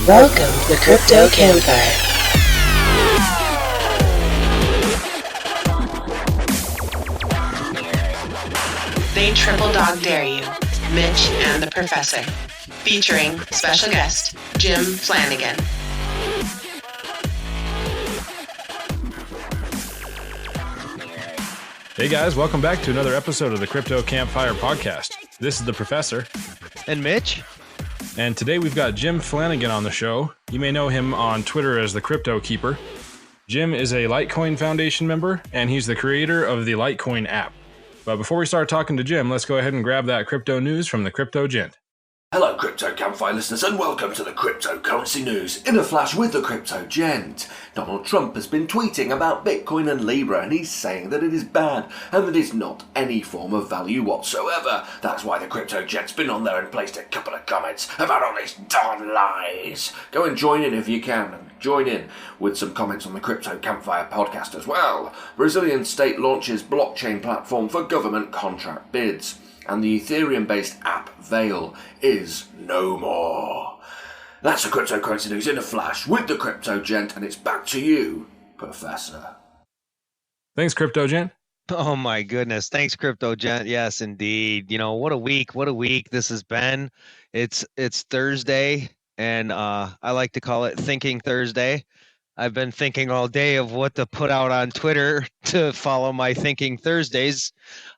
Welcome to the Crypto Campfire. They triple dog dare you, Mitch and the Professor, featuring special guest Jim Flanagan. Hey guys, welcome back to another episode of the Crypto Campfire podcast. This is the Professor. And Mitch. And today we've got Jim Flanagan on the show. You may know him on Twitter as the Crypto Keeper. Jim is a Litecoin Foundation member, and he's the creator of the Litecoin App. But before we start talking to Jim, let's go ahead and grab that crypto news from the Crypto Gent. Hello Crypto Campfire listeners and welcome to the cryptocurrency news in a flash with the Crypto Gent. Donald Trump has been tweeting about Bitcoin and Libra and he's saying that it is bad and that it's not any form of value whatsoever. That's why the Crypto Gent's been on there and placed a couple of comments about all these darn lies. Go and join in if you can, and join in with some comments on the Crypto Campfire podcast as well. Brazilian state launches blockchain platform for government contract bids. And the Ethereum-based app Veil is no more. That's the cryptocurrency news in a flash with the Crypto Gent, and it's back to you, Professor. Thanks, Crypto Gent. Oh my goodness. Thanks, Crypto Gent. Yes, indeed. You know, what a week this has been. It's Thursday, and I like to call it Thinking Thursday. I've been thinking all day of what to put out on Twitter to follow my Thinking Thursdays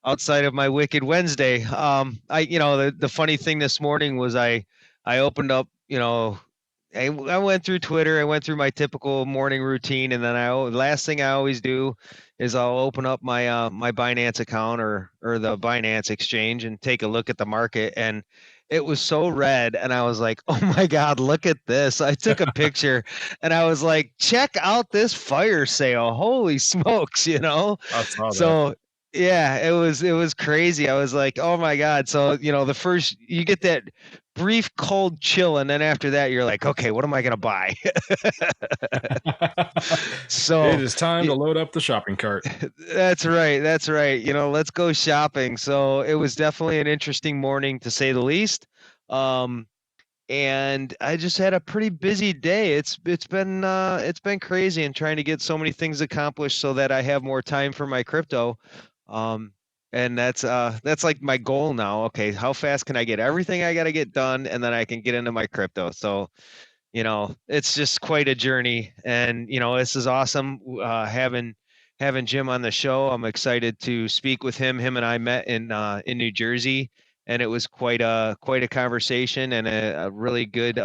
outside of my Wicked Wednesday. The funny thing this morning was I opened up, I went through Twitter, I went through my typical morning routine, and then last thing I always do is I'll open up my my Binance account or the Binance exchange and take a look at the market, and it was so red, and I was like, oh my God, look at this. I took a picture and I was like, check out this fire sale. Holy smokes, I saw that. So yeah, it was crazy. I was like, oh my God. So, the first, you get that brief cold chill, and then after that you're like, okay, what am I going to buy? So it is time to load up the shopping cart. That's right. Let's go shopping. So it was definitely an interesting morning, to say the least. And I just had a pretty busy day. It's been crazy, and trying to get so many things accomplished so that I have more time for my crypto. And that's like my goal now. Okay, how fast can I get everything I got to get done, and then I can get into my crypto? So, it's just quite a journey, and this is awesome. Having Jim on the show, I'm excited to speak with him. Him and I met in New Jersey, and it was quite a conversation and a really good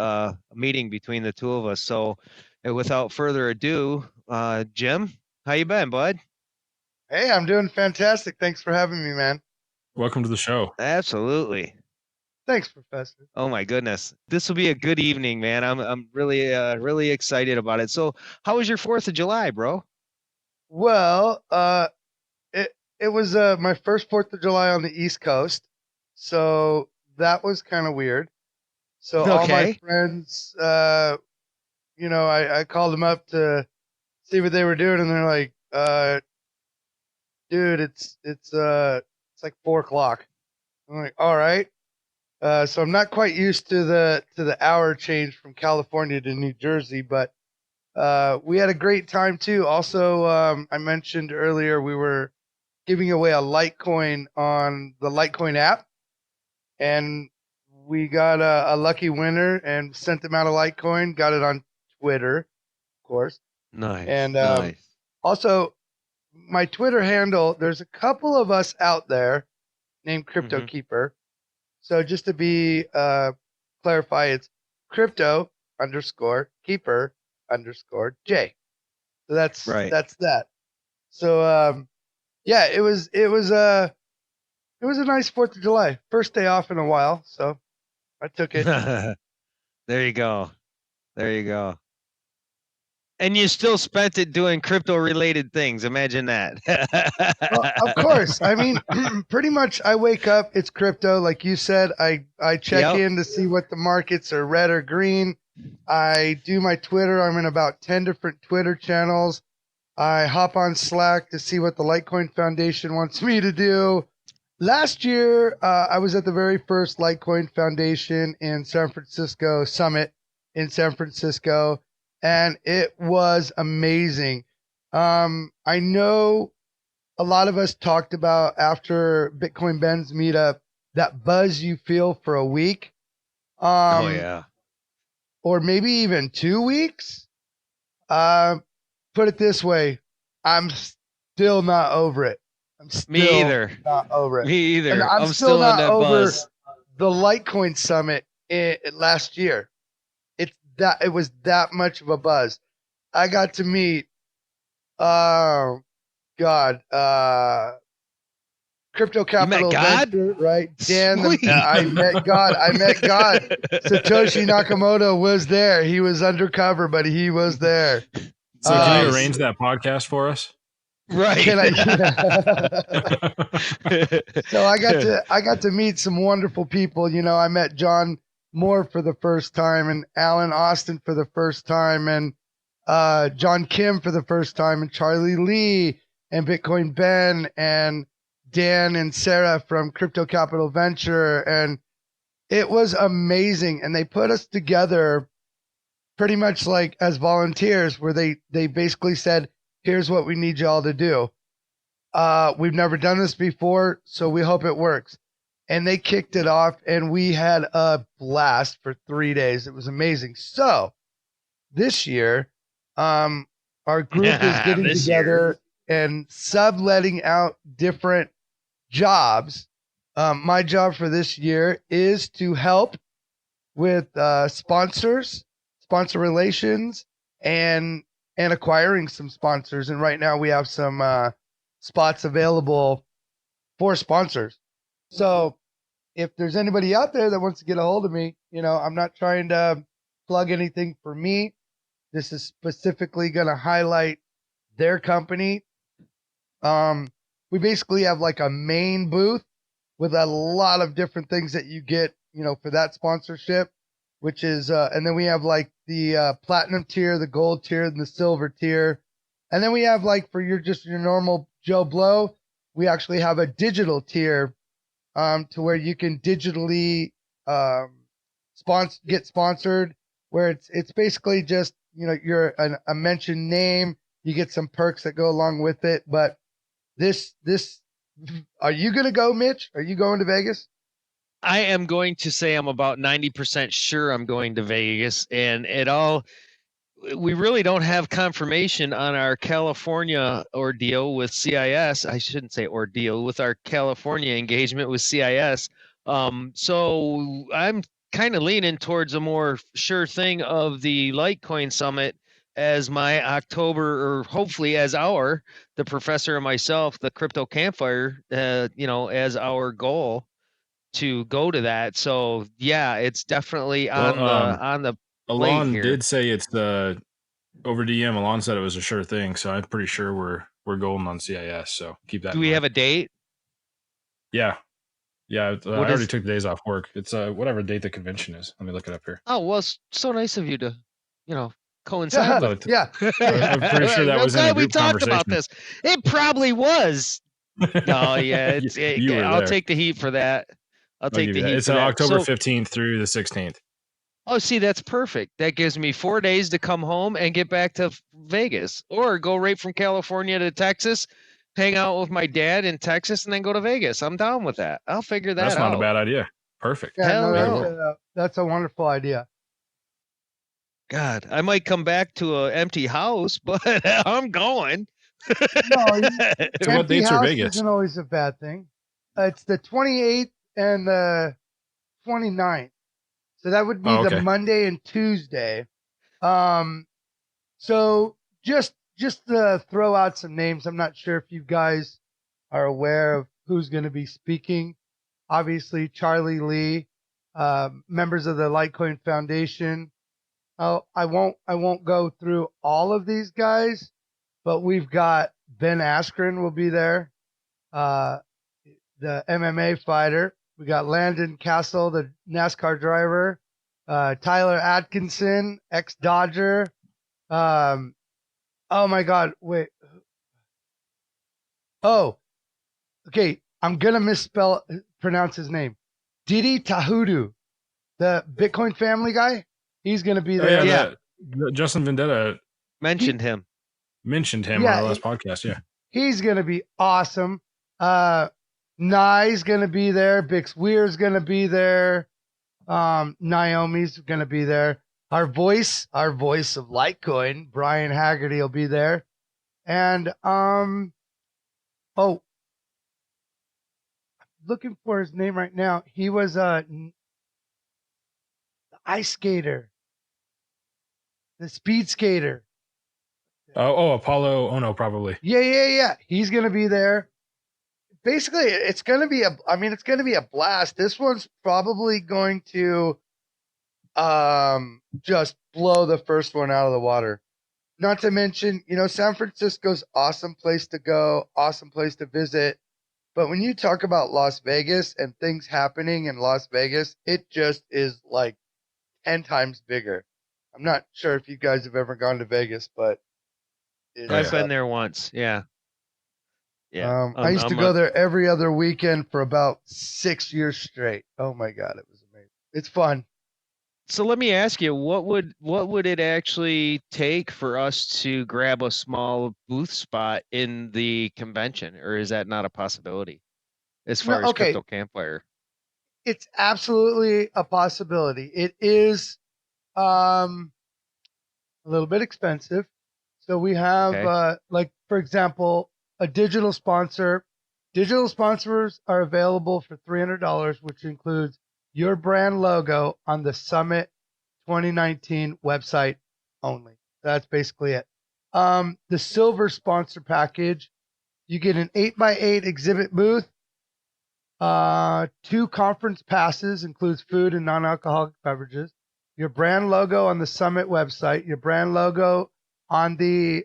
meeting between the two of us. So, without further ado, Jim, how you been, bud? Hey, I'm doing fantastic. Thanks for having me, man. Welcome to the show. Absolutely. Thanks, Professor. Oh my goodness, this will be a good evening, man. I'm really excited about it. So, how was your 4th of July, bro? Well, it was my first 4th of July on the East Coast, so that was kind of weird. So all my friends, I called them up to see what they were doing, and they're like, dude, it's like 4:00. I'm like, all right. So I'm not quite used to the hour change from California to New Jersey, but we had a great time too. Also, I mentioned earlier we were giving away a Litecoin on the Litecoin app, and we got a lucky winner and sent them out a Litecoin. Got it on Twitter, of course. Nice. And nice. Also, my Twitter handle, there's a couple of us out there named Crypto Keeper. So just to be clarify, it's crypto_keeper_J. So that's right. That's that. So yeah, it was a nice 4th of July. First day off in a while, so I took it. There you go. And you still spent it doing crypto-related things. Imagine that. Well, of course. I mean, pretty much I wake up, it's crypto. Like you said, I check in to see what the markets are, red or green. I do my Twitter. I'm in about 10 different Twitter channels. I hop on Slack to see what the Litecoin Foundation wants me to do. last year, I was at the very first Litecoin Foundation in San Francisco Summit in San Francisco, and it was amazing. I know a lot of us talked about after Bitcoin Ben's meetup that buzz you feel for a week, Oh yeah. or maybe even 2 weeks. Put it this way, I'm still not over it. I'm still Me either. not over it. Me either. And I'm still on not that over buzz. the Litecoin Summit last year. It was that much of a buzz. I got to meet, oh God, Crypto Capital God? Venture, right? Dan, Sweet. I met God. I met God. Satoshi Nakamoto was there. He was undercover, but he was there. So can you Nice. arrange that podcast for us? Right. Can I? So I got to meet some wonderful people. You know, I met John Moore for the first time, and Alan Austin for the first time, and John Kim for the first time, and Charlie Lee, and Bitcoin Ben, and Dan and Sarah from Crypto Capital Venture, and it was amazing. And they put us together pretty much like as volunteers, where they basically said, here's what we need y'all to do. We've never done this before, so we hope it works. And they kicked it off, and we had a blast for 3 days. It was amazing. So this year, our group is getting together and subletting out different jobs. My job for this year is to help with sponsor relations, and acquiring some sponsors. And right now we have some spots available for sponsors. So if there's anybody out there that wants to get a hold of me, you know, I'm not trying to plug anything for me. This is specifically going to highlight their company. We basically have like a main booth with a lot of different things that you get, you know, for that sponsorship, which is, and then we have like the platinum tier, the gold tier, and the silver tier. And then we have like for your normal Joe Blow, we actually have a digital tier, to where you can digitally get sponsored, where it's basically just, you know, you're a mentioned name, you get some perks that go along with it. But this, are you going to go, Mitch? Are you going to Vegas? I am going to say I'm about 90% sure I'm going to Vegas, and we really don't have confirmation on our California ordeal with CIS. I shouldn't say ordeal, with our California engagement with CIS. So I'm kind of leaning towards a more sure thing of the Litecoin Summit as my October, or hopefully as the professor and myself, the Crypto Campfire, as our goal to go to that. So yeah, it's definitely on the Alon here. did say it's over DM. Alon said it was a sure thing, so I'm pretty sure we're golden on CIS. So keep that. Do we have a date? Yeah. I already took the days off work. It's whatever date the convention is. Let me look it up here. Oh well, it's so nice of you to, coincide with. Yeah. I'm pretty sure that was in a we group talked conversation. about this. It probably was. Oh yeah, I'll take the heat for that. I'll take the heat. It's for that. October 15th through the 16th. Oh, see, that's perfect. That gives me 4 days to come home and get back to Vegas, or go right from California to Texas, hang out with my dad in Texas, and then go to Vegas. I'm down with that. I'll figure that out. That's not a bad idea. Perfect. Yeah, Hell no, that's a wonderful idea. God, I might come back to an empty house, but I'm going. No, So what dates are Vegas? Isn't always a bad thing. It's the 28th and the 29th. So that would be the Monday and Tuesday. So just to throw out some names, I'm not sure if you guys are aware of who's going to be speaking. Obviously, Charlie Lee, members of the Litecoin Foundation. I won't go through all of these guys, but we've got Ben Askren will be there, the MMA fighter. We got Landon Castle, the NASCAR driver, Tyler Atkinson, ex-Dodger. Oh my God, wait. Oh, okay. I'm going to pronounce his name. Didi Tahudu, the Bitcoin family guy. He's going to be there. Justin Vendetta mentioned him on our last podcast. Yeah. He's going to be awesome. Nye's going to be there. Bix Weir's going to be there. Naomi's going to be there. Our voice of Litecoin, Brian Haggerty, will be there. And, looking for his name right now. He was the ice skater, the speed skater. Apollo Ono, probably. Yeah. He's gonna be there. Basically, it's gonna be a blast. This one's probably going to just blow the first one out of the water. Not to mention, San Francisco's awesome place to go, awesome place to visit. But when you talk about Las Vegas and things happening in Las Vegas, it just is like 10 times bigger. I'm not sure if you guys have ever gone to Vegas, but I've been there once. Yeah. Yeah. I used to go there every other weekend for about 6 years straight. Oh my God, it was amazing. It's fun. So let me ask you, what would it actually take for us to grab a small booth spot in the convention, or is that not a possibility as far as Crypto Campfire? It's absolutely a possibility. It is a little bit expensive. So we have for example, a digital sponsor. Digital sponsors are available for $300, which includes your brand logo on the Summit 2019 website only. That's basically it. The silver sponsor package, you get an 8x8 exhibit booth, 2 conference passes, includes food and non-alcoholic beverages, your brand logo on the Summit website, your brand logo on the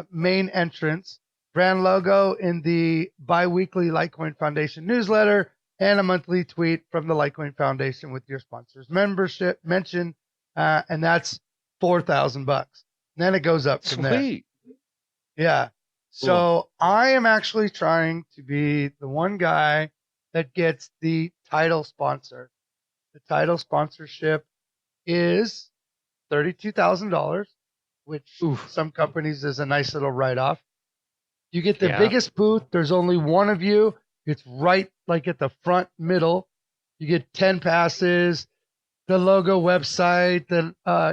main entrance, brand logo in the bi-weekly Litecoin Foundation newsletter, and a monthly tweet from the Litecoin Foundation with your sponsor's membership mention, and that's $4,000. Then it goes up from there. Yeah. So cool. I am actually trying to be the one guy that gets the title sponsor. The title sponsorship is $32,000, which some companies is a nice little write-off. You get the biggest booth. There's only one of you. It's right like at the front middle. You get 10 passes, the logo website,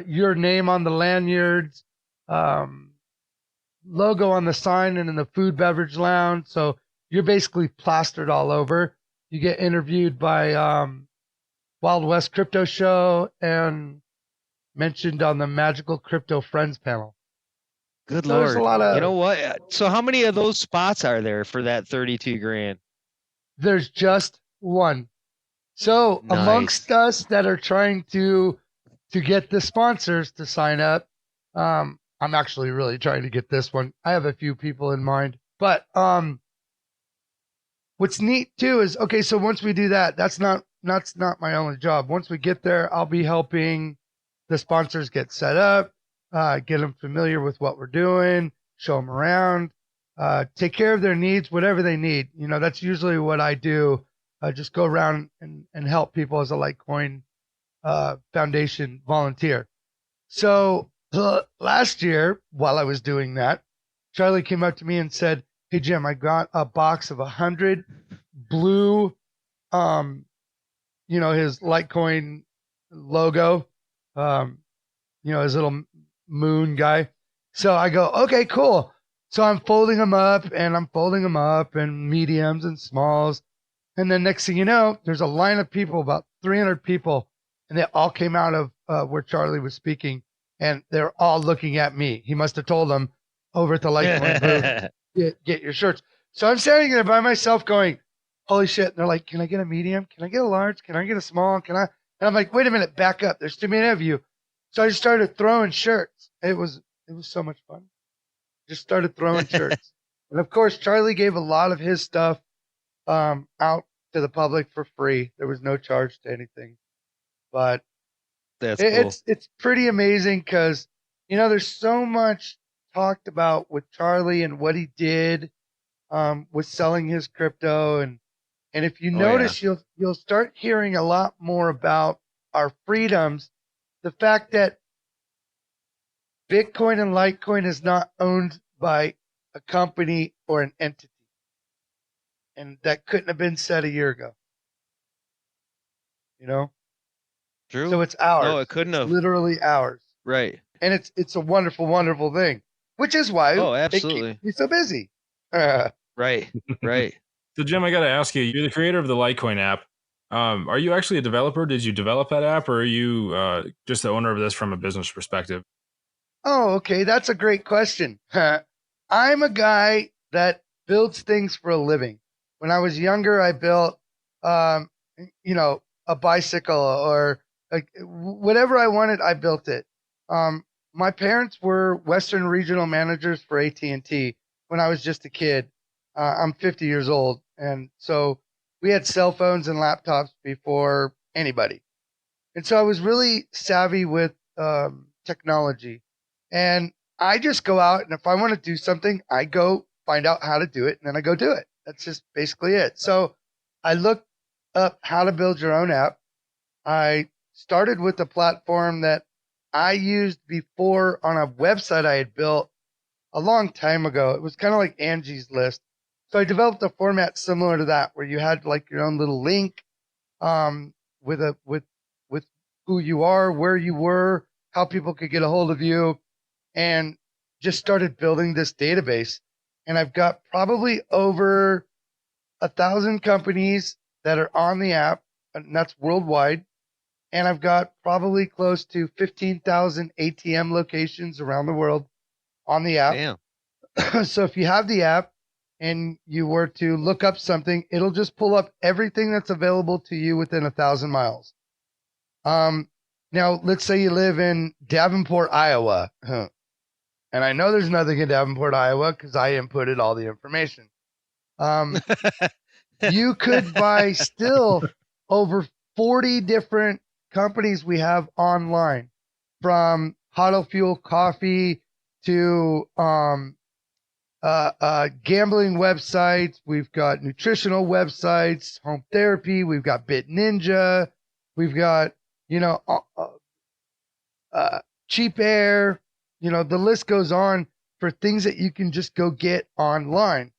your name on the lanyards, logo on the sign and in the food beverage lounge. So you're basically plastered all over. You get interviewed by Wild West Crypto Show and mentioned on the Magical Crypto Friends panel. Good Lord. You know what? So how many of those spots are there for that $32,000? There's just one. So amongst us that are trying to get the sponsors to sign up, I'm actually really trying to get this one. I have a few people in mind, but what's neat too is, so once we do that, that's not my only job. Once we get there, I'll be helping the sponsors get set up, get them familiar with what we're doing, show them around, take care of their needs, whatever they need. That's usually what I do. I just go around and help people as a Litecoin Foundation volunteer. So last year, while I was doing that, Charlie came up to me and said, "Hey Jim, I got a box of 100 blue, his Litecoin logo, his little moon guy." So I go, "Okay, cool." So I'm folding them up in mediums and smalls. And then next thing you know, there's a line of people, about 300 people, and they all came out of where Charlie was speaking, and they're all looking at me. He must have told them over at the Litecoin booth, get your shirts. So I'm standing there by myself going, holy shit. And they're like, "Can I get a medium? Can I get a large? Can I get a small? Can I?" And I'm like, "Wait a minute, back up. There's too many of you." So I just started throwing shirts. It was so much fun. Just started throwing shirts. And of course, Charlie gave a lot of his stuff out to the public for free. There was no charge to anything, but that's cool. It's pretty amazing because there's so much talked about with Charlie and what he did with selling his crypto, and And if you Oh, notice, you'll start hearing a lot more about our freedoms. The fact that Bitcoin and Litecoin is not owned by a company or an entity. And that couldn't have been said a year ago. You know? True. So it's ours. No, it couldn't have. Literally ours. Right. And it's a wonderful, wonderful thing. Which is why they keep me so busy. Right. Right. So, Jim, I got to ask you, you're the creator of the Litecoin app. Are you actually a developer? Did you develop that app, or are you just the owner of this from a business perspective? Oh, okay. That's a great question. I'm a guy that builds things for a living. When I was younger, I built, a bicycle or whatever I wanted, I built it. My parents were Western regional managers for AT&T when I was just a kid. I'm 50 years old. And so we had cell phones and laptops before anybody. And so I was really savvy with technology. And I just go out, and if I want to do something, I go find out how to do it, and then I go do it. That's just basically it. So I looked up how to build your own app. I started with a platform that I used before on a website I had built a long time ago. It was kind of like Angie's List. So I developed a format similar to that, where you had like your own little link with who you are, where you were, how people could get a hold of you, and just started building this database. And I've got probably over 1,000 companies that are on the app, and that's worldwide. And I've got probably close to 15,000 ATM locations around the world on the app. Damn. So if you have the app and you were to look up something, it'll just pull up everything that's available to you within 1,000 miles. Now, let's say you live in Davenport, Iowa. And I know there's nothing in Davenport, Iowa, because I inputted all the information. You could buy still over 40 different companies we have online, from Huddle Fuel Coffee to gambling websites. We've got nutritional websites, home therapy. We've got Bit Ninja. We've got, cheap air. The list goes on for things that you can just go get online.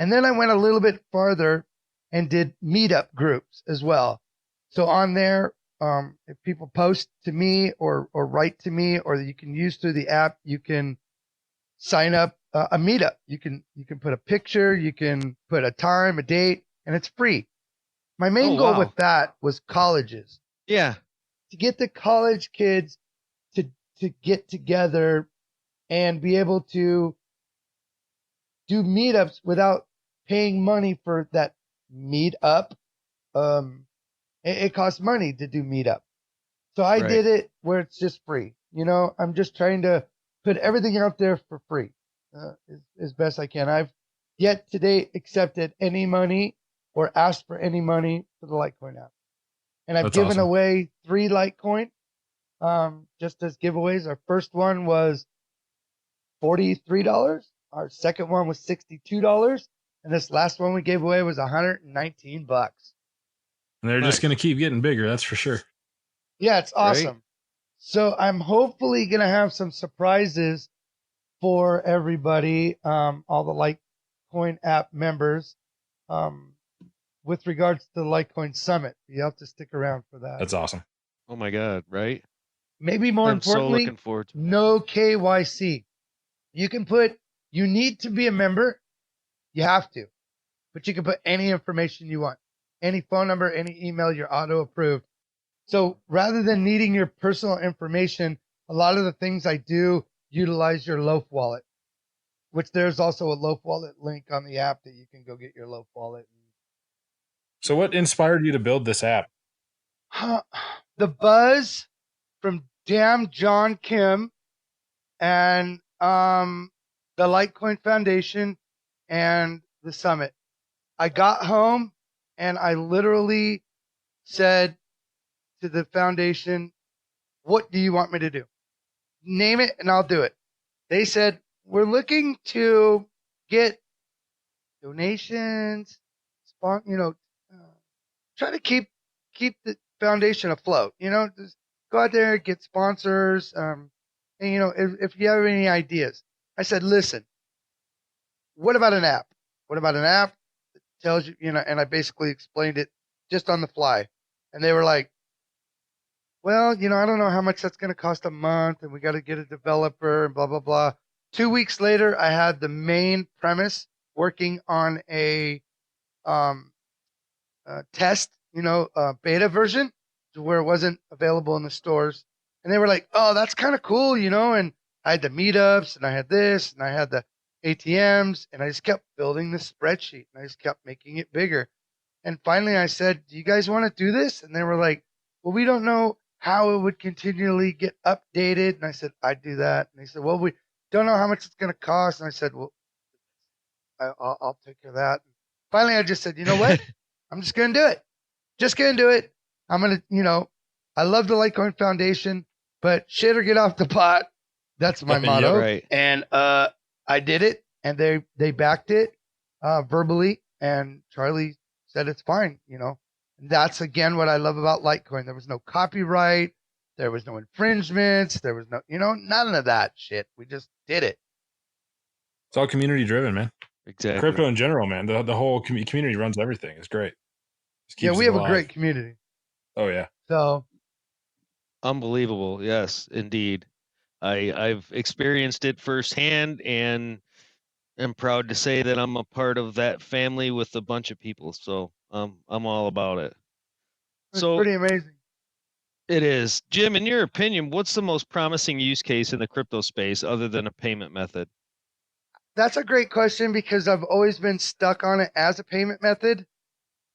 And then I went a little bit farther and did meetup groups as well. So on there, if people post to me or write to me, or you can use through the app, you can sign up a meetup. You can put a picture, you can put a time, a date, and it's free. My main goal with that was colleges. Yeah. To get the college kids to get together and be able to do meetups without paying money for that meetup. It costs money to do meetup. So I did it where it's just free. I'm just trying to put everything out there for free as best I can. I've yet today accepted any money or asked for any money for the Litecoin app. And I've given away 3 Litecoin just as giveaways. Our first one was $43. Our second one was $62. And this last one we gave away was $119. And they're just going to keep getting bigger, that's for sure. Yeah, it's awesome. Right? So I'm hopefully going to have some surprises for everybody, all the Litecoin app members, with regards to the Litecoin Summit. You have to stick around for that. That's awesome. Oh my God, right? Maybe more importantly, so looking forward to no KYC. You can put, you need to be a member. You have to. But you can put any information you want. Any phone number, any email, you're auto approved. So rather than needing your personal information, a lot of the things I do utilize your Loaf wallet, which there's also a Loaf wallet link on the app that you can go get your Loaf wallet. So what inspired you to build this app? The buzz from Damn John Kim and the Litecoin Foundation and the summit. I got home and I literally said to the foundation, what do you want me to do? Name it and I'll do it. They said, we're looking to get donations, try to keep the foundation afloat. Just go out there, get sponsors. And if you have any ideas, I said, listen, what about an app? What about an app that tells you, and I basically explained it just on the fly. And they were like, well, I don't know how much that's going to cost a month, and we got to get a developer and blah, blah, blah. 2 weeks later, I had the main premise working on a test, beta version to where it wasn't available in the stores. And they were like, oh, that's kind of cool, and I had the meetups and I had this and I had the ATMs, and I just kept building the spreadsheet and I just kept making it bigger. And finally I said, do you guys want to do this? And they were like, well, we don't know how it would continually get updated. And I said, I'd do that. And they said, well, we don't know how much it's going to cost. And I said, well, I'll take care of that. And finally, I just said, you know what? I'm just going to do it. Just going to do it. I'm going to, I love the Litecoin Foundation, but shit or get off the pot. That's my motto. Yeah, right. And I did it, and they backed it verbally, and Charlie said it's fine, And that's, again, what I love about Litecoin. There was no copyright. There was no infringements. There was no, none of that shit. We just did it. It's all community driven, man. Exactly. Crypto in general, man. The whole community runs everything. It's great. Yeah, we have a great community. Oh, yeah. So unbelievable. Yes, indeed. I've experienced it firsthand, and am proud to say that I'm a part of that family with a bunch of people. So I'm all about it. it's pretty amazing. It is. Jim, in your opinion, what's the most promising use case in the crypto space other than a payment method? That's a great question, because I've always been stuck on it as a payment method,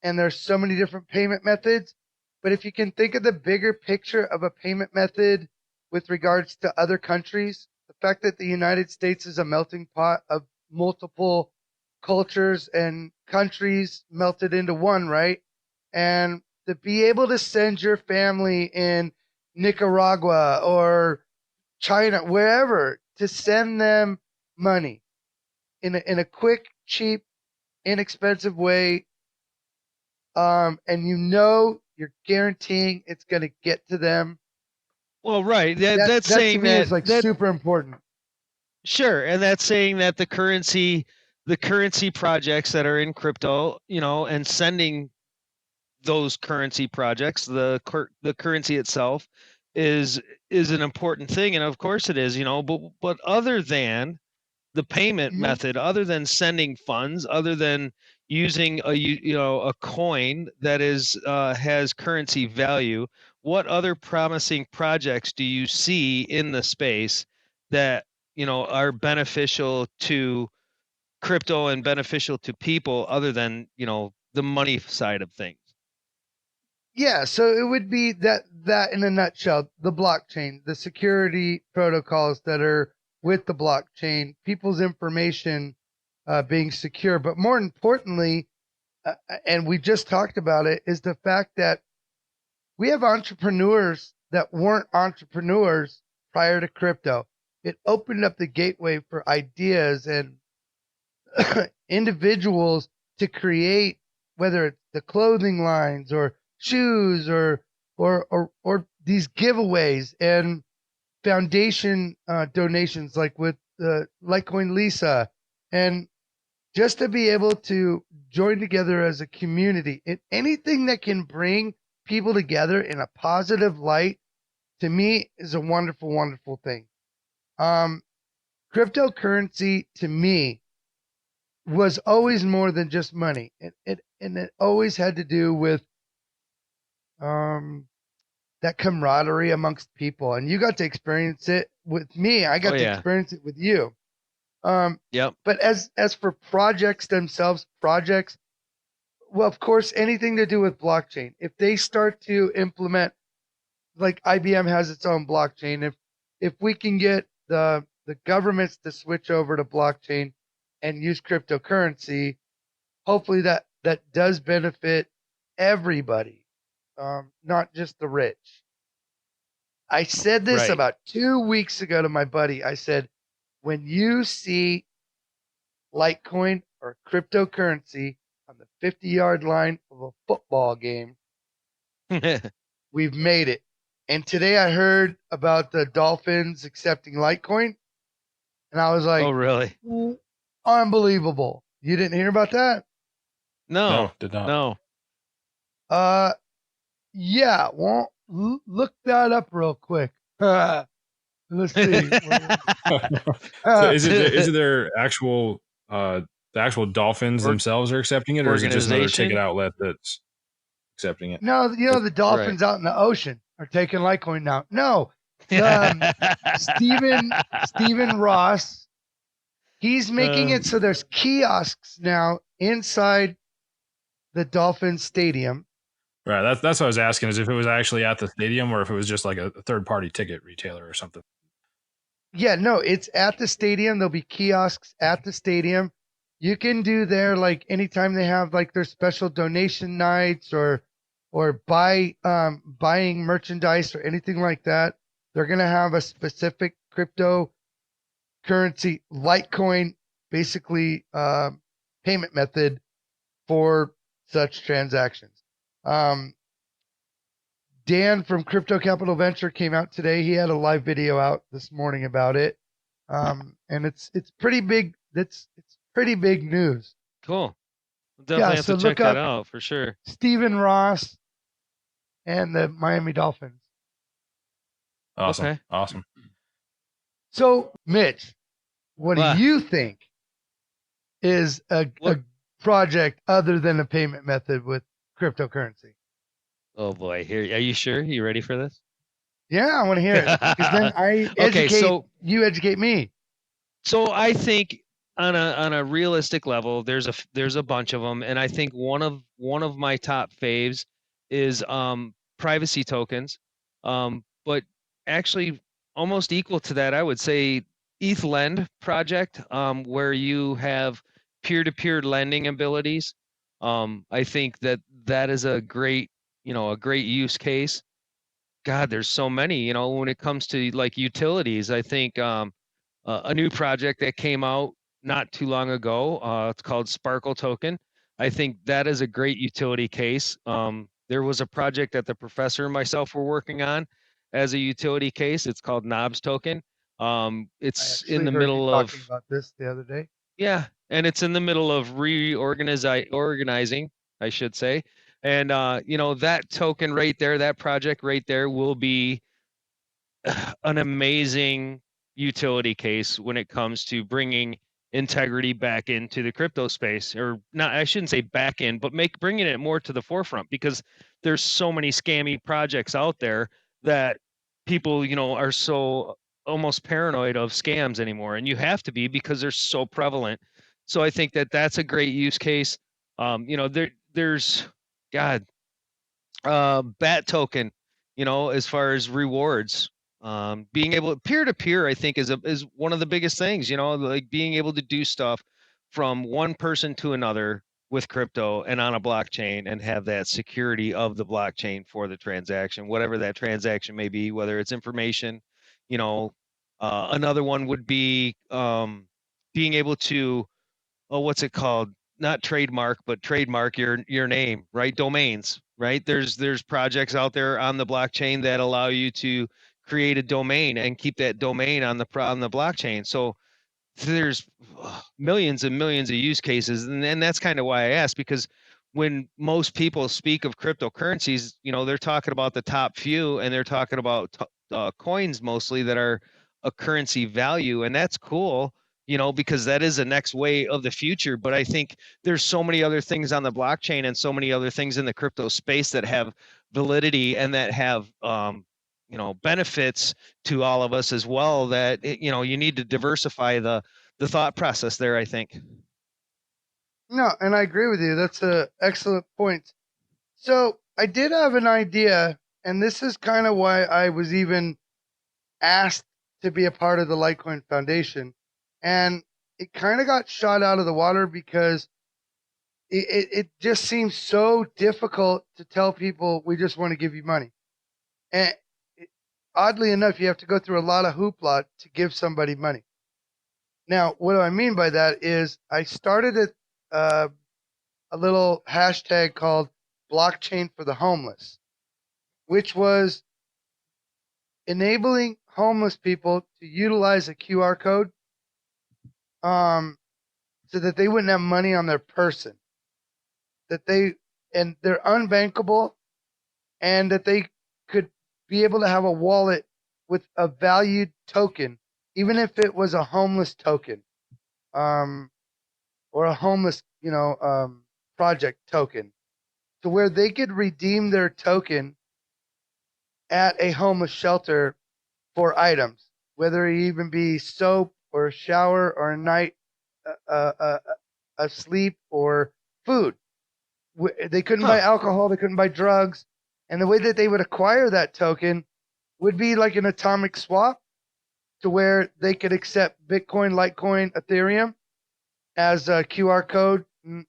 and there's so many different payment methods. But if you can think of the bigger picture of a payment method with regards to other countries, the fact that the United States is a melting pot of multiple cultures and countries melted into one, right? And to be able to send your family in Nicaragua or China, wherever, to send them money in a quick, cheap, inexpensive way, and you're guaranteeing it's going to get to them. Well, right. That's that saying to me that is like that, super important. Sure, and that's saying that the currency projects that are in crypto, and sending those currency projects, the currency itself is an important thing, and of course it is, but other than the payment method, other than sending funds, other than using a coin that is has currency value, what other promising projects do you see in the space that are beneficial to crypto and beneficial to people other than the money side of things? Yeah, so it would be that in a nutshell, the blockchain, the security protocols that are with the blockchain, people's information being secure. But more importantly, and we just talked about it, is the fact that we have entrepreneurs that weren't entrepreneurs prior to crypto. It opened up the gateway for ideas and individuals to create, whether it's the clothing lines or shoes or these giveaways and foundation donations, like with Litecoin Lisa, and just to be able to join together as a community, and anything that can bring people together in a positive light, to me, is a wonderful, wonderful thing. Cryptocurrency to me was always more than just money. It always had to do with that camaraderie amongst people, and you got to experience it with me. I got to experience it with you. Yep. But as for projects themselves, well, of course, anything to do with blockchain. If they start to implement, like IBM has its own blockchain, if we can get the governments to switch over to blockchain and use cryptocurrency, hopefully that does benefit everybody, not just the rich. I said this about 2 weeks ago to my buddy. I said, when you see Litecoin or cryptocurrency on the 50-yard line of a football game. We've made it. And today I heard about the Dolphins accepting Litecoin, and I was like, Oh, really? Unbelievable. You didn't hear about that? No, did not. no. Yeah. Well, look that up real quick. Let's see. So is it their actual the actual Dolphins themselves are accepting it, or is it just another ticket outlet that's accepting it? No, the Dolphins out in the ocean are taking Litecoin now. No, Stephen Ross, he's making it so there's kiosks now inside the Dolphin Stadium. Right. That's what I was asking, is if it was actually at the stadium or if it was just like a third-party ticket retailer or something. Yeah, no, it's at the stadium. There'll be kiosks at the stadium. You can do there like anytime they have like their special donation nights or buying merchandise or anything like that. They're gonna have a specific cryptocurrency Litecoin, basically payment method for such transactions. Dan from Crypto Capital Venture came out today. He had a live video out this morning about it. And it's pretty big. It's pretty big news. Cool. We'll definitely have to check that out for sure. Stephen Ross and the Miami Dolphins. Awesome. Okay. Awesome. So, Mitch, what do you think is a project other than a payment method with cryptocurrency? Oh boy, here. Are you sure? You ready for this? Yeah, I want to hear it. Because then you educate me. So I think on a realistic level, there's a bunch of them, and I think one of my top faves is privacy tokens. But actually, almost equal to that, I would say ETH project, where you have peer-to-peer lending abilities. I think that is a great use case. God, there's so many, when it comes to like utilities. I think a new project that came out not too long ago, it's called Sparkle Token. I think that is a great utility case. There was a project that the professor and myself were working on as a utility case. It's called Knobs Token. It's in the middle of talking about this the other day. Yeah, and it's in the middle of organizing, I should say. And that token right there, that project right there will be an amazing utility case when it comes to bringing integrity back into the crypto space. Or not, I shouldn't say back in, but bringing it more to the forefront, because there's so many scammy projects out there that people, are so almost paranoid of scams anymore, and you have to be, because they're so prevalent. So I think that's a great use case. There's God, BAT token, as far as rewards, being able peer to peer, I think is one of the biggest things. Like being able to do stuff from one person to another with crypto and on a blockchain, and have that security of the blockchain for the transaction, whatever that transaction may be, whether it's information. Another one would be being able to, what's it called? Not trademark, but trademark your name, right? Domains, right? There's projects out there on the blockchain that allow you to create a domain and keep that domain on the blockchain. So there's millions and millions of use cases, and that's kind of why I asked, because when most people speak of cryptocurrencies, they're talking about the top few, and they're talking about coins mostly that are a currency value, and that's cool, because that is the next way of the future. But I think there's so many other things on the blockchain and so many other things in the crypto space that have validity and that have benefits to all of us as well, that you need to diversify the thought process there, I think. No, and I agree with you. That's an excellent point. So I did have an idea, and this is kind of why I was even asked to be a part of the Litecoin Foundation. And it kind of got shot out of the water because it just seems so difficult to tell people we just want to give you money. And oddly enough, you have to go through a lot of hoopla to give somebody money. Now, what do I mean by that is I started a a little hashtag called blockchain for the homeless, which was enabling homeless people to utilize a QR code so that they wouldn't have money on their person, and they're unbankable, and that they could be able to have a wallet with a valued token, even if it was a homeless token, or a homeless, project token, to where they could redeem their token at a homeless shelter for items, whether it even be soap or a shower or a night of sleep or food. They couldn't buy alcohol, they couldn't buy drugs, and the way that they would acquire that token would be like an atomic swap, to where they could accept Bitcoin, Litecoin, Ethereum as a QR code.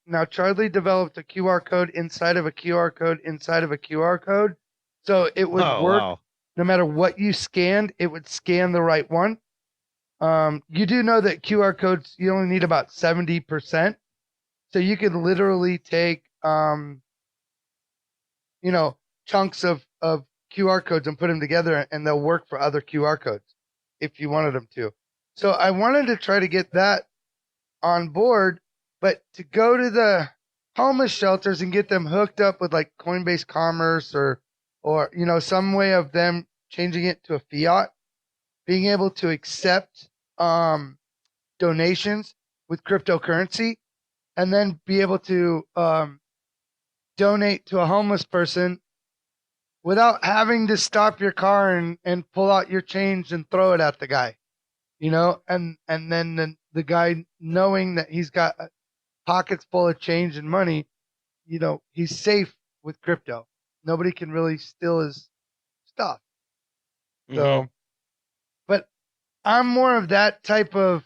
Now, Charlie developed a QR code inside of a QR code inside of a QR code, so it would work. Wow. No matter what you scanned, it would scan the right one. You do know that QR codes, you only need about 70%. So you could literally take, chunks of QR codes and put them together, and they'll work for other QR codes if you wanted them to. So I wanted to try to get that on board, but to go to the homeless shelters and get them hooked up with like Coinbase Commerce or some way of them changing it to a fiat, being able to accept donations with cryptocurrency, and then be able to donate to a homeless person without having to stop your car and pull out your change and throw it at the guy, and then the guy, knowing that he's got pockets full of change and money, he's safe with crypto. Nobody can really steal his stuff. So, but I'm more of that type of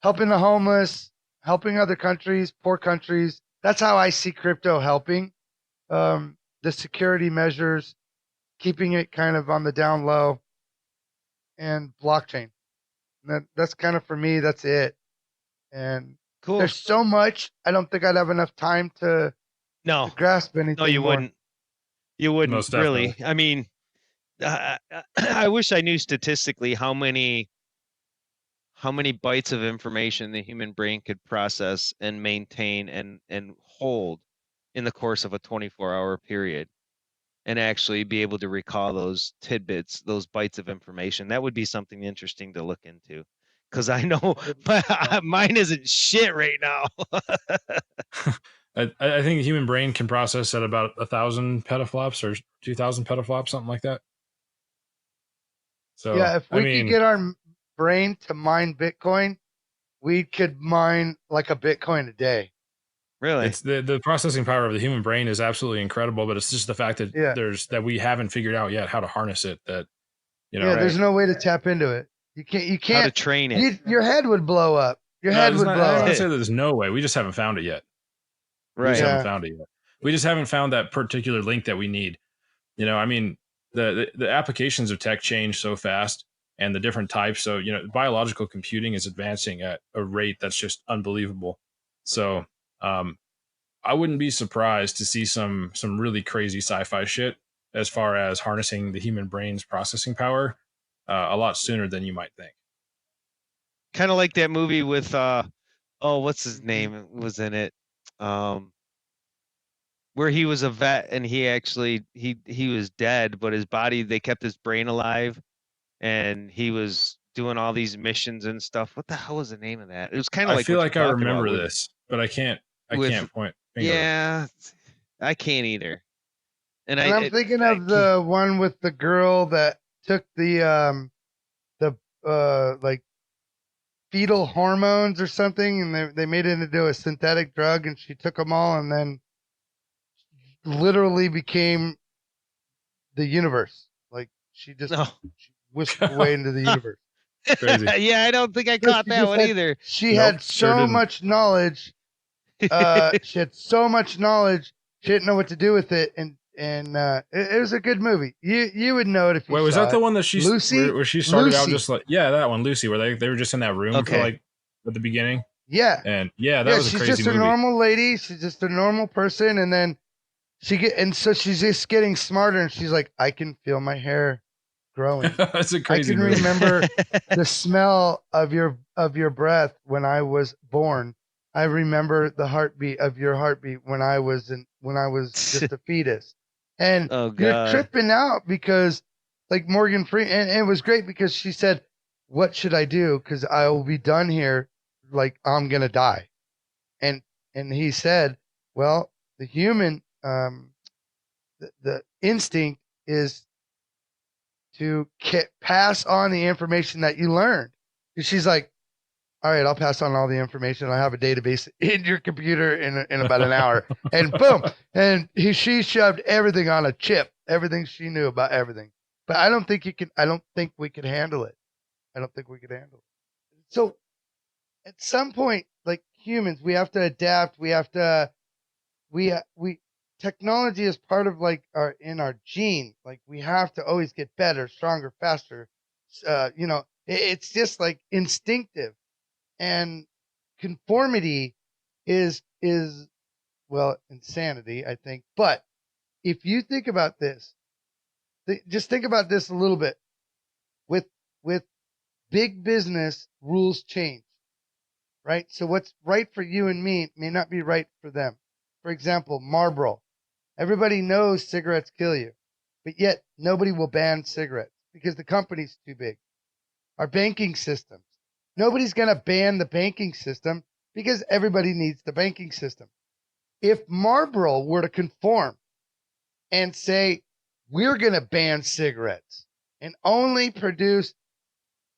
helping the homeless, helping other countries, poor countries. That's how I see crypto helping. The security measures, keeping it kind of on the down low, and blockchain. That's kind of, for me, that's it. And cool. There's so much, I don't think I'd have enough time to grasp anything. No, you more. wouldn't. You wouldn't, really. I mean, I wish I knew statistically how many bytes of information the human brain could process and maintain and hold in the course of a 24-hour period, and actually be able to recall those tidbits, those bytes of information. That would be something interesting to look into, because I know mine isn't shit right now. I think the human brain can process at about 1,000 petaflops or 2,000 petaflops, something like that. So yeah, if we could get our brain to mine Bitcoin, we could mine like a Bitcoin a day. Really? It's the processing power of the human brain is absolutely incredible, but it's just the fact that that we haven't figured out yet how to harness it. That there's no way to tap into it. You can't how to train it. Your head would blow up. Your head would blow up. I don't say there's no way. We just haven't found it yet. Right. We just haven't found it yet. We just haven't found that particular link that we need. I mean, the applications of tech change so fast, and the different types. So, biological computing is advancing at a rate that's just unbelievable. So, I wouldn't be surprised to see some really crazy sci-fi shit as far as harnessing the human brain's processing power a lot sooner than you might think. Kind of like that movie with what's his name was in it, where he was a vet and he actually he was dead, but his body, they kept his brain alive, and he was doing all these missions and stuff. What the hell was the name of that? It was kind of like, I feel like I remember this, but I can't point. Yeah, I can't either. And I'm thinking of the one with the girl that took the like fetal hormones or something, and they made it into a synthetic drug, and she took them all, and then literally became the universe. Like she just she whisked away into the universe. Crazy. Yeah, I don't think I caught that one either. She had so much knowledge. She had so much knowledge. She didn't know what to do with it, and it was a good movie. You would know it if you saw it. Was that the one that Lucy? where she started out just like that one, Lucy, where they were just in that room for like at the beginning? Yeah. And yeah, that was a she's crazy just movie. a normal lady. She's just a normal person. And then so she's just getting smarter. And she's like, I can feel my hair growing. That's a I crazy can movie. remember the smell of your breath when I was born. I remember the heartbeat of your heartbeat when I was just a fetus. And Oh you're God. tripping out because like Morgan Freeman, and it was great because she said, what should I do? Because I will be done here. Like I'm going to die. And he said, well, the human, the instinct is to pass on the information that you learned. And she's like, all right, I'll pass on all the information. I have a database in your computer in about an hour. And boom. And she shoved everything on a chip, everything she knew about everything. But I don't think we could handle it. I don't think we could handle it. So at some point, like humans, we have to adapt. We have to, we technology is part of like in our gene. Like we have to always get better, stronger, faster. It's just like instinctive, and conformity is well insanity, I think. But if you think about this, just think about this a little bit. With big business, rules change, right? So what's right for you and me may not be right for them. For example, Marlboro. Everybody knows cigarettes kill you, but yet nobody will ban cigarettes because the company's too big. Our banking systems. Nobody's going to ban the banking system because everybody needs the banking system. If Marlboro were to conform and say, we're going to ban cigarettes and only produce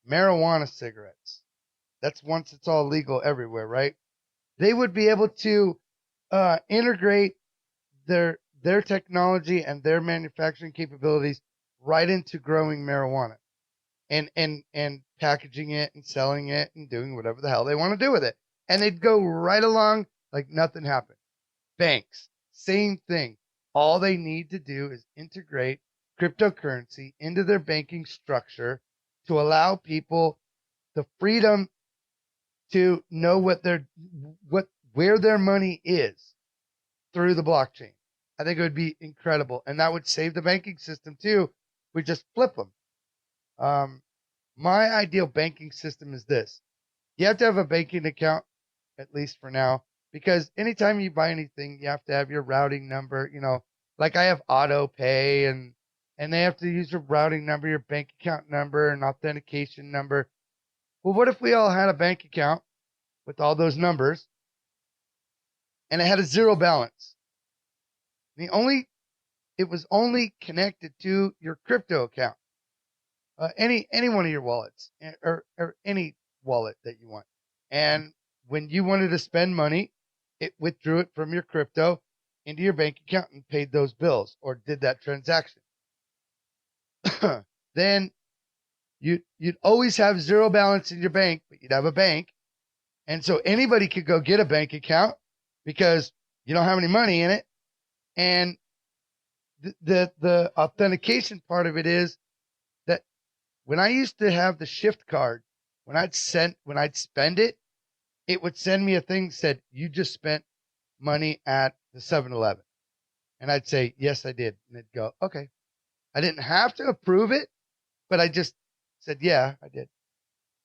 marijuana cigarettes, that's once it's all legal everywhere, right? They would be able to integrate their technology and their manufacturing capabilities right into growing marijuana and packaging it and selling it and doing whatever the hell they want to do with it. And they'd go right along like nothing happened. Banks, same thing. All they need to do is integrate cryptocurrency into their banking structure to allow people the freedom to know where their money is through the blockchain. I think it would be incredible, and that would save the banking system too. We just flip them. My ideal banking system is this: you have to have a banking account, at least for now, because anytime you buy anything, you have to have your routing number. Like I have auto pay, and they have to use your routing number, your bank account number, and authentication number. Well, what if we all had a bank account with all those numbers, and it had a zero balance? It was only connected to your crypto account, any one of your wallets, or any wallet that you want. And when you wanted to spend money, it withdrew it from your crypto into your bank account and paid those bills or did that transaction. Then you'd always have zero balance in your bank, but you'd have a bank. And so anybody could go get a bank account because you don't have any money in it. And the authentication part of it is that when I used to have the shift card, when I'd spend it, it would send me a thing that said, you just spent money at the 7-Eleven. And I'd say, yes, I did. And it'd go, okay. I didn't have to approve it, but I just said, yeah, I did.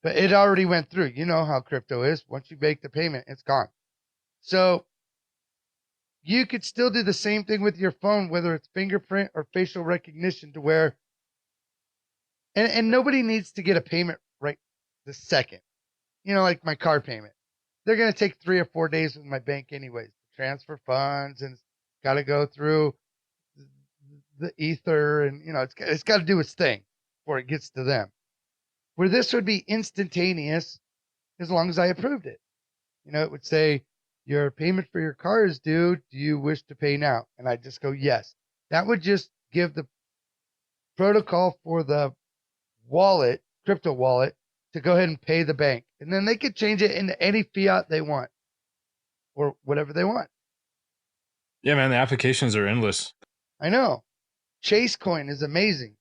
But it already went through. You know how crypto is. Once you make the payment, it's gone. So you could still do the same thing with your phone, whether it's fingerprint or facial recognition, to where, and nobody needs to get a payment right this second. Like my car payment. They're going to take 3 or 4 days with my bank anyways. Transfer funds, and it's got to go through the ether, and it's got to do its thing before it gets to them. Where this would be instantaneous as long as I approved it. It would say, your payment for your car is due. Do you wish to pay now? And I just go, yes. That would just give the protocol for the wallet, crypto wallet, to go ahead and pay the bank. And then they could change it into any fiat they want or whatever they want. Yeah, man, the applications are endless. I know. Chase Coin is amazing.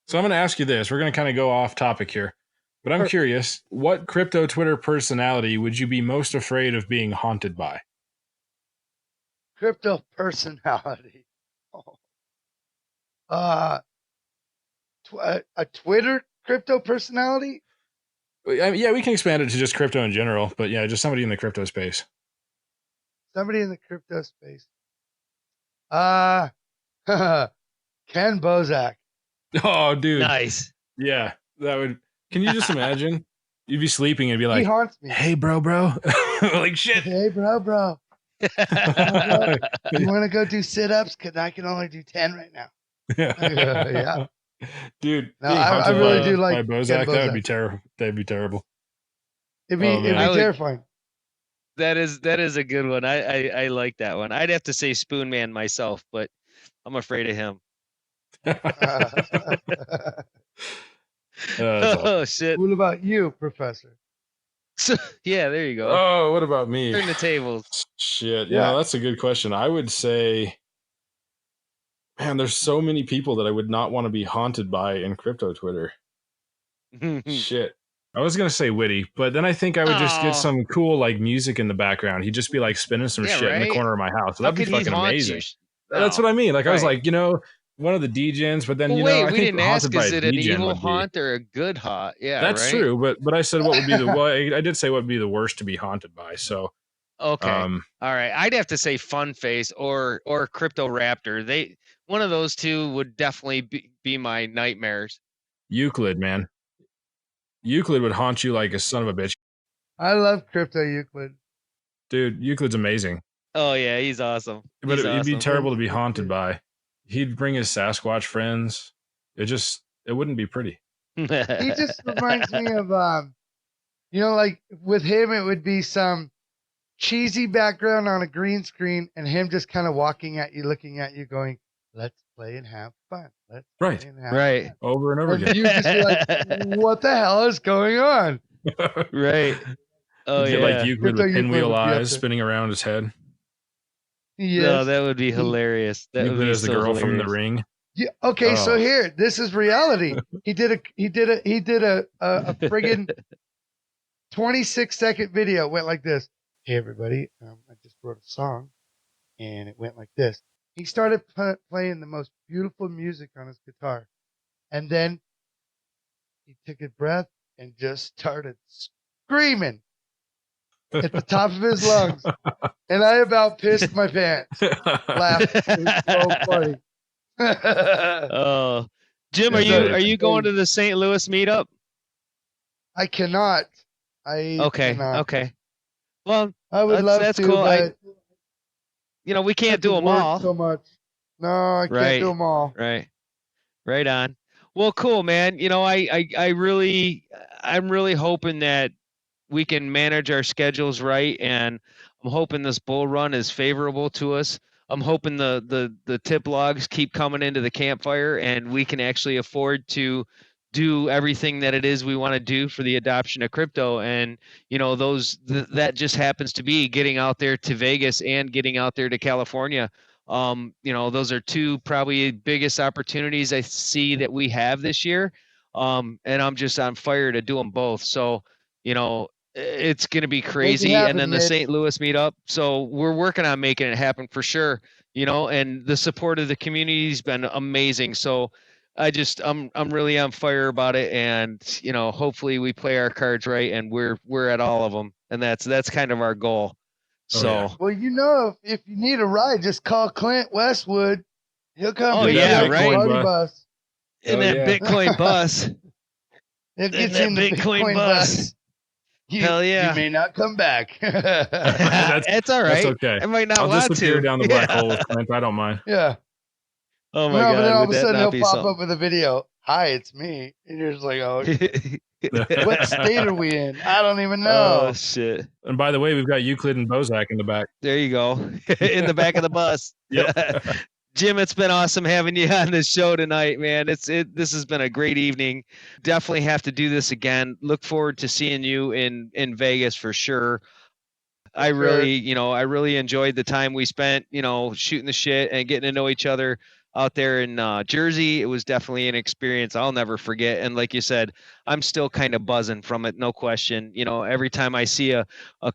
So I'm going to ask you this. We're going to kind of go off topic here. But I'm curious, what crypto Twitter personality would you be most afraid of being haunted by? Crypto personality. A Twitter crypto personality? I mean, yeah, we can expand it to just crypto in general, but yeah, just somebody in the crypto space. Somebody in the crypto space. Ken Bosak. Oh, dude. Nice. Yeah, that would. Can you just imagine? You'd be sleeping and be like, He haunts me. "Hey, bro." Like, shit. Hey, bro. You want to go do sit-ups? Because I can only do 10 right now. Yeah. Dude, No, being I haunted really by, do like by Bosak, Ken that would be Bosak. terrible. That'd be terrible. It'd be, Oh, man. I would- terrifying. That is a good one. I like that one. I'd have to say Spoon Man myself, but I'm afraid of him. Oh shit. What about you, Professor? So, yeah, there you go. Oh, what about me? Turn the tables. Shit. Yeah. Yeah, that's a good question. I would say, man, there's so many people that I would not want to be haunted by in crypto Twitter. Shit. I was going to say Witty, but then I think I would just get some cool like music in the background. He'd just be like spinning some Yeah, shit in the right? corner of my house. How That'd be could he fucking haunt amazing. you? That's what I mean. Like I was Right. like, one of the DJs, but then Well, I wait, we think didn't haunted ask, by is a it an DJen evil would be- haunt or a good haunt? Yeah, That's right? true, but I said what would be the well, I did say what would be the worst to be haunted by. So Okay. All right. I'd have to say Fun Face or Crypto Raptor. One of those two would definitely be my nightmares. Euclid, man. Euclid would haunt you like a son of a bitch. I love Crypto Euclid. Dude, Euclid's amazing. Oh yeah, he's awesome. But it'd be awesome. terrible to be haunted by. He'd bring his Sasquatch friends. It wouldn't be pretty. He just reminds me of, like with him, it would be some cheesy background on a green screen and him just kind of walking at you, looking at you, going, "Let's play and have fun. Let's Right. play and have Right. fun." Over and over And again. you just be like, "What the hell is going on?" Right. Oh You'd yeah. get like Euclid Crypto with Euclid pinwheel would be up eyes there. spinning around his head. Yes. No, that would be hilarious. That would Euclid be as the so girl from hilarious. The Ring. Yeah, okay, so Oh. here, this is reality. He did a friggin' 26-second video. It went like this. Hey everybody, I just wrote a song, and it went like this. He started playing the most beautiful music on his guitar, and then he took a breath and just started screaming at the top of his lungs, and I about pissed my pants. Laughed. It was so funny. Oh, Jim, Yeah, are you going to the St. Louis meetup? I cannot. I Okay. cannot. Okay. Well, I would love that's to, cool. but we can't I do have to them work all. so much. No, I Right. can't do them all. Right. Right on. Well, cool, man. I'm really hoping that we can manage our schedules right, and I'm hoping this bull run is favorable to us. I'm hoping the tip logs keep coming into the campfire, and we can actually afford to do everything that it is we want to do for the adoption of crypto. And that just happens to be getting out there to Vegas and getting out there to California. Those are two probably biggest opportunities I see that we have this year. And I'm just on fire to do them both. So, it's going to be crazy. happen, And then the Mitch. St. Louis meetup. So we're working on making it happen for sure. And the support of the community has been amazing. So I'm really on fire about it. And, hopefully we play our cards right and we're at all of them. And that's kind of our goal. Oh, So, yeah. Well, if you need a ride, just call Clint Westwood. He'll come. Oh, pick you yeah, up on the right. party bus. in Oh, that yeah. Bitcoin bus. He'll In get you that in the Bitcoin bus. Hell yeah. You may not come back. It's all right. That's okay. I might not I'll want disappear to. down the black hole with Clint. I don't mind. Yeah. Oh my No, god! but then all of would a that sudden not he'll be pop something? up with a video. Hi, it's me. And you're just like, oh, what state are we in? I don't even Oh know. shit! And by the way, we've got Euclid and Bosak in the back. There you go, in the back of the bus. Jim, it's been awesome having you on this show tonight, man. This has been a great evening. Definitely have to do this again. Look forward to seeing you in Vegas for sure. I really enjoyed the time we spent, shooting the shit and getting to know each other. out there in Jersey. It was definitely an experience I'll never forget. And like you said, I'm still kind of buzzing from it, no question. You know, every time I see a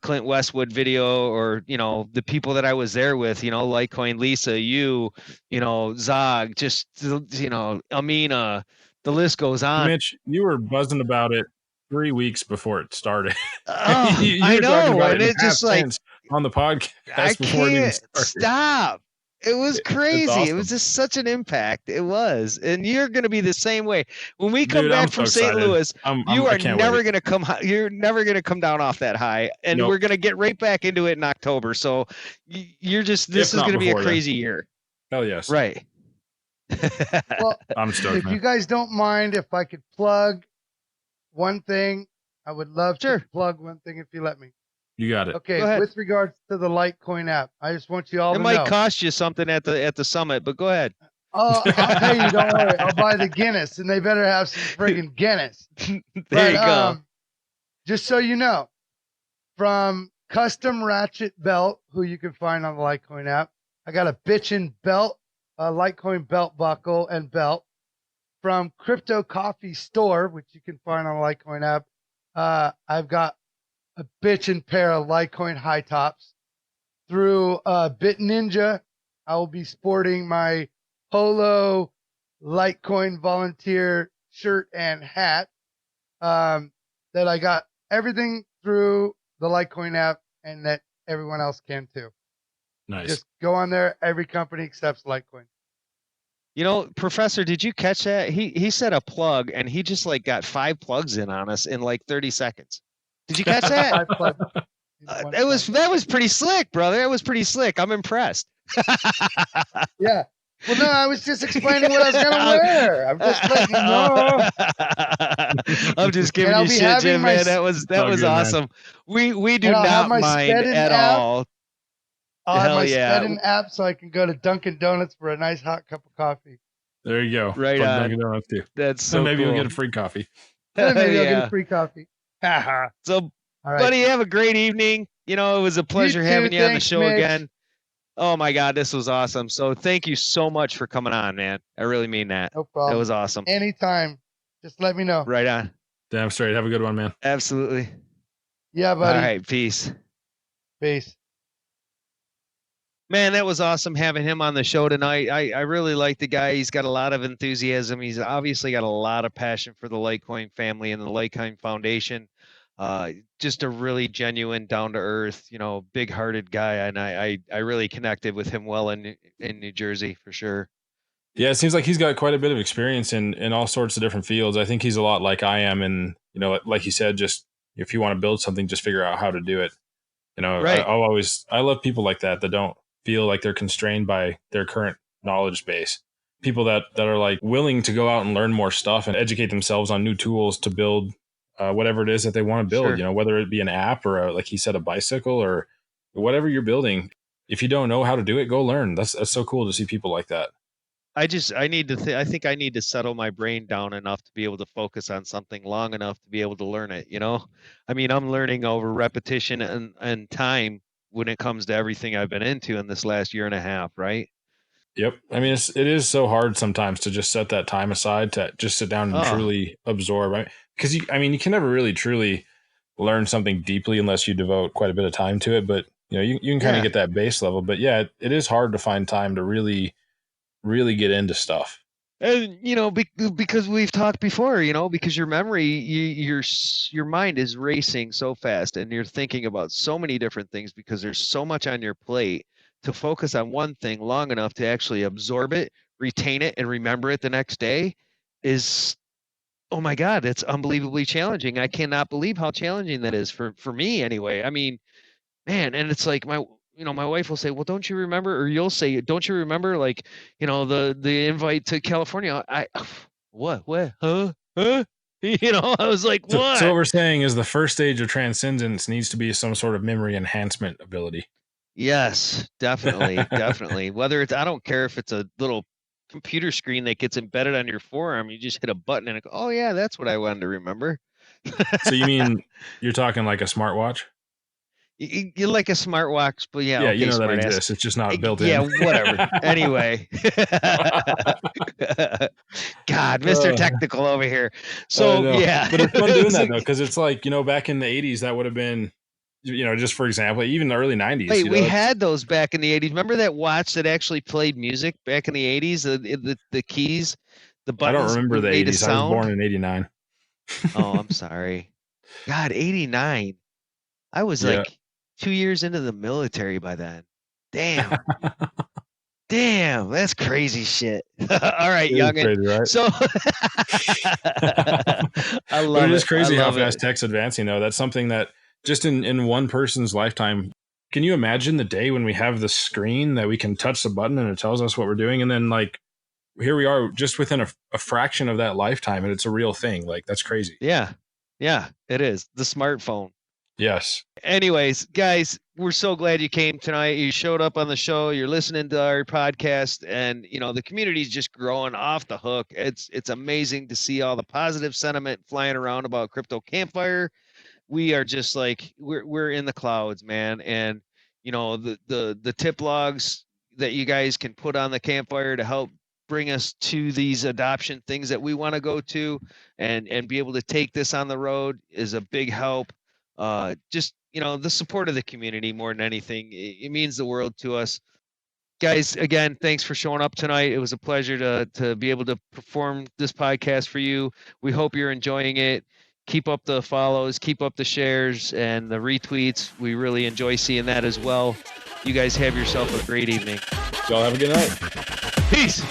Clint Westwood video, or, you know, the people that I was there with, you know, Litecoin, Lisa, you know, Zog, just, you know, Amina, the list goes on. Mitch, you were buzzing about it 3 weeks before it started. Oh, you I were talking know. about And it in it's just like, tense on the podcast I before it even can't started. stop. It was It's crazy. awesome. It was just such an impact. It was. And you're going to be the same way. When we come Dude, back I'm from so St. excited. Louis, you I are can't never wait. going to come you're never going to come down off that high. And Nope. we're going to get right back into it in October. So you're just, this If is not going to be a before then. crazy year. Hell yes. Right. Well, I'm stoked, if man. you guys don't mind, if I could plug one thing, I would love Sure. to plug one thing if you let me. You got it. Okay, Go ahead. with regards to the Litecoin app, I just want you all It to might know. cost you something at the summit, but go ahead. I'll pay you. Don't worry. I'll buy the Guinness, and they better have some friggin' Guinness. There you go. Just so you know, from Custom Ratchet Belt, who you can find on the Litecoin app, I got a bitchin' belt, a Litecoin belt buckle and belt. From Crypto Coffee Store, which you can find on the Litecoin app, I've got a bitchin' pair of Litecoin high tops. Through Bit Ninja, I will be sporting my Polo Litecoin volunteer shirt and hat. That I got everything through the Litecoin app, and that everyone else can too. Nice. Just go on there. Every company accepts Litecoin. You know, Professor, did you catch that? He said a plug, and he just like got 5 plugs in on us in like 30 seconds. Did you catch that? 5 plugs. That was pretty slick, brother. That was pretty slick. I'm impressed. Yeah. Well, no, I was just explaining what I was gonna wear. I'm just letting you know. I'm just giving I'll you be shit, having Jim, my man. That was all good, man. awesome. We do And I'll have not my mind Spedin at app. all. I'll have Hell my yeah. Spedin app so I can go to Dunkin' Donuts for a nice hot cup of coffee. There you go. Right Plug on. Dunkin' Donuts too. That's so And maybe cool. you'll get a free coffee. And maybe I'll get Yeah. a free coffee. Haha. So, All right. buddy, have a great evening. You know, it was a pleasure too. having you on the Thanks, show Mitch. again. Oh my God, this was awesome. So thank you so much for coming on, man. I really mean that. No That problem. was awesome. Anytime. Just let me know. Right on. Damn straight. Have a good one, man. Absolutely. Yeah, buddy. All right, peace. Peace. Man, that was awesome having him on the show tonight. I really like the guy. He's got a lot of enthusiasm. He's obviously got a lot of passion for the Litecoin family and the Litecoin Foundation. Just a really genuine, down to earth, you know, big hearted guy. And I really connected with him well in New Jersey for sure. Yeah, it seems like he's got quite a bit of experience in all sorts of different fields. I think he's a lot like I am. And, you know, like you said, just if you want to build something, just figure out how to do it. You know, Right. I love people like that don't feel like they're constrained by their current knowledge base. People that are like willing to go out and learn more stuff and educate themselves on new tools to build whatever it is that they want to build, Sure. you know, whether it be an app or like he said, a bicycle or whatever you're building. If you don't know how to do it, go learn. That's so cool to see people like that. I think I need to settle my brain down enough to be able to focus on something long enough to be able to learn it. You know, I mean, I'm learning over repetition and time when it comes to everything I've been into in this last year and a half. Right. Yep. I mean, it is so hard sometimes to just set that time aside to just sit down and truly absorb. Right? Because you can never really truly learn something deeply unless you devote quite a bit of time to it. But you know, you can kind of get that base level. But yeah, it is hard to find time to really get into stuff. And you know, because we've talked before, you know, because your memory, your mind is racing so fast, and you're thinking about so many different things because there's so much on your plate. To focus on one thing long enough to actually absorb it, retain it, and remember it the next day is, oh my God, it's unbelievably challenging. I cannot believe how challenging that is for me anyway. I mean, man, and it's like my wife will say, well, don't you remember? Or you'll say, don't you remember, like, you know, the invite to California? What, huh? You know, I was like, what? So what we're saying is the first stage of transcendence needs to be some sort of memory enhancement ability. Yes, definitely. Definitely. Whether it's, I don't care if it's a little computer screen that gets embedded on your forearm, you just hit a button and it goes, oh yeah, that's what I wanted to remember. So you mean you're talking like a smartwatch? You're like a smartwatch, but yeah, Yeah, okay, you know that smart ass. exists. It's just not built in. Yeah, whatever. Anyway. God, Mr. Technical over here. So, yeah. But it's fun doing that, though, because it's like, back in the 80s, that would have been, just for example, even the early 90s. Wait, we had those back in the 80s. Remember that watch that actually played music back in the 80s? The keys, the buttons. I don't remember the 80s. I was born in 89. Oh, I'm sorry. God, 89. I was like 2 years into the military by then. Damn. Damn, that's crazy shit. All right, youngin. Crazy, right? So I love it. It is crazy how fast tech's advancing, though. That's something that just in one person's lifetime. Can you imagine the day when we have the screen that we can touch the button and it tells us what we're doing? And then, like, here we are just within a fraction of that lifetime, and it's a real thing. Like, that's crazy. Yeah, it is. The smartphone. Yes. Anyways, guys, we're so glad you came tonight. You showed up on the show. You're listening to our podcast, and the community's just growing off the hook. It's amazing to see all the positive sentiment flying around about Crypto Campfire. We are just like we're in the clouds, man. And the tip logs that you guys can put on the Campfire to help bring us to these adoption things that we want to go to, and be able to take this on the road is a big help. Just the support of the community more than anything, it means the world to us, guys. Again, thanks for showing up tonight. It was a pleasure to be able to perform this podcast for you. We hope you're enjoying it. Keep up the follows, keep up the shares and the retweets. We really enjoy seeing that as well. You guys have yourself a great evening. Y'all have a good night. Peace.